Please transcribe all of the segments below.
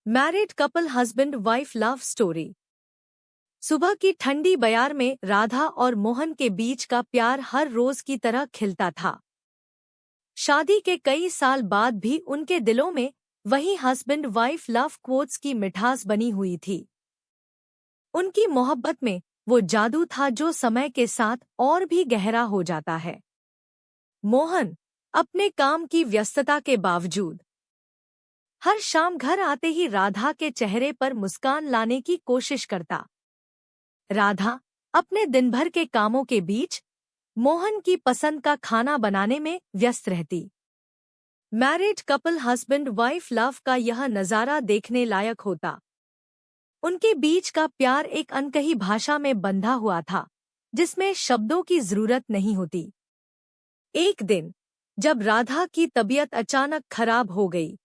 Married couple husband wife love story. सुबह की ठंडी बयार में राधा और मोहन के बीच का प्यार हर रोज की तरह खिलता था। शादी के कई साल बाद भी उनके दिलों में वही हस्बैंड वाइफ लव क्वोट्स की मिठास बनी हुई थी। उनकी मोहब्बत में वो जादू था जो समय के साथ और भी गहरा हो जाता है। मोहन अपने काम की व्यस्तता के बावजूद हर शाम घर आते ही राधा के चेहरे पर मुस्कान लाने की कोशिश करता। राधा अपने दिन भर के कामों के बीच मोहन की पसंद का खाना बनाने में व्यस्त रहती। Married couple husband wife love का यह नज़ारा देखने लायक होता। उनके बीच का प्यार एक अनकही भाषा में बंधा हुआ था, जिसमें शब्दों की जरूरत नहीं होती। एक दिन जब राधा की तबीयत अचानक खराब हो गई,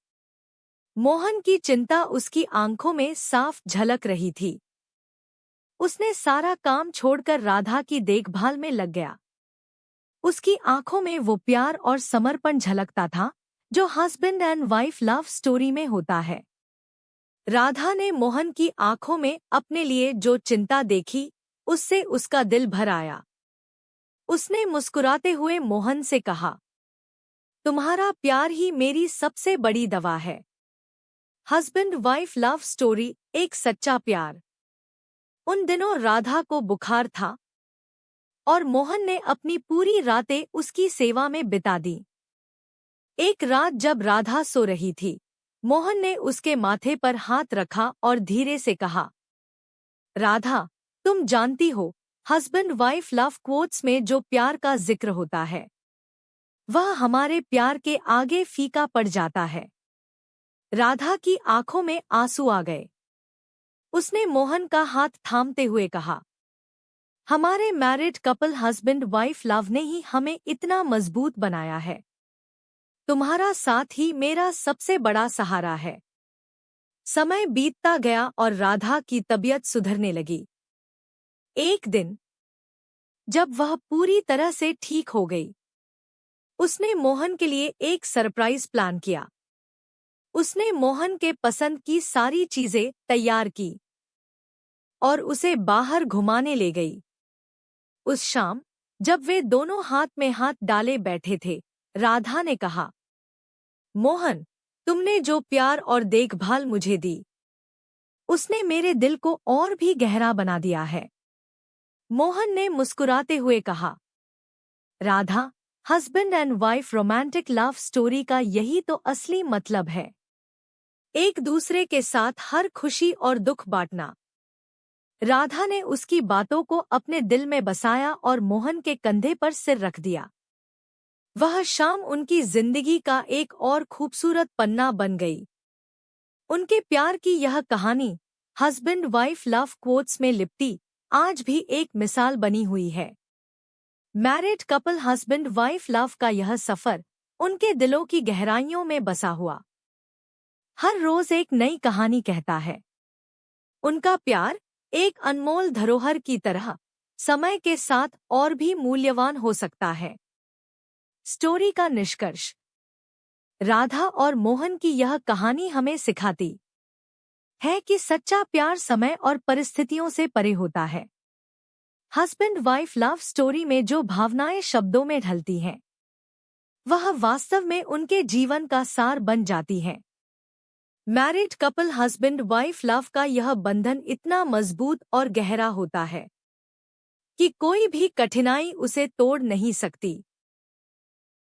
मोहन की चिंता उसकी आंखों में साफ झलक रही थी। उसने सारा काम छोड़कर राधा की देखभाल में लग गया। उसकी आंखों में वो प्यार और समर्पण झलकता था जो husband and wife love story में होता है। राधा ने मोहन की आंखों में अपने लिए जो चिंता देखी, उससे उसका दिल भर आया। उसने मुस्कुराते हुए मोहन से कहा, तुम्हारा प्यार ही मेरी सबसे बड़ी दवा है। हस्बैंड वाइफ लव स्टोरी, एक सच्चा प्यार। उन दिनों राधा को बुखार था और मोहन ने अपनी पूरी रातें उसकी सेवा में बिता दी। एक रात जब राधा सो रही थी, मोहन ने उसके माथे पर हाथ रखा और धीरे से कहा, राधा, तुम जानती हो, हस्बैंड वाइफ लव क्वोट्स में जो प्यार का जिक्र होता है, वह हमारे प्यार के आगे फीका पड़ जाता है। राधा की आंखों में आंसू आ गए। उसने मोहन का हाथ थामते हुए कहा, हमारे married couple husband wife love ने ही हमें इतना मजबूत बनाया है। तुम्हारा साथ ही मेरा सबसे बड़ा सहारा है। समय बीतता गया और राधा की तबीयत सुधरने लगी। एक दिन जब वह पूरी तरह से ठीक हो गई, उसने मोहन के लिए एक सरप्राइज प्लान किया। उसने मोहन के पसंद की सारी चीजें तैयार की और उसे बाहर घुमाने ले गई। उस शाम जब वे दोनों हाथ में हाथ डाले बैठे थे, राधा ने कहा, मोहन, तुमने जो प्यार और देखभाल मुझे दी, उसने मेरे दिल को और भी गहरा बना दिया है। मोहन ने मुस्कुराते हुए कहा, Radha, husband and wife romantic love story का यही तो असली मतलब है। एक दूसरे के साथ हर खुशी और दुख बांटना। राधा ने उसकी बातों को अपने दिल में बसाया और मोहन के कंधे पर सिर रख दिया। वह शाम उनकी जिंदगी का एक और खूबसूरत पन्ना बन गई। उनके प्यार की यह कहानी हस्बैंड वाइफ लव क्वोट्स में लिपटी आज भी एक मिसाल बनी हुई है। Married couple husband wife love का यह सफर उनके दिलों की गहराइयों में बसा हुआ हर रोज एक नई कहानी कहता है। उनका प्यार एक अनमोल धरोहर की तरह समय के साथ और भी मूल्यवान हो सकता है। स्टोरी का निष्कर्ष, राधा और मोहन की यह कहानी हमें सिखाती है कि सच्चा प्यार समय और परिस्थितियों से परे होता है। हस्बैंड वाइफ लव स्टोरी में जो भावनाएं शब्दों में ढलती हैं, वह वास्तव में उनके जीवन का सार बन जाती हैं। Married couple husband wife love का यह बंधन इतना मजबूत और गहरा होता है कि कोई भी कठिनाई उसे तोड़ नहीं सकती।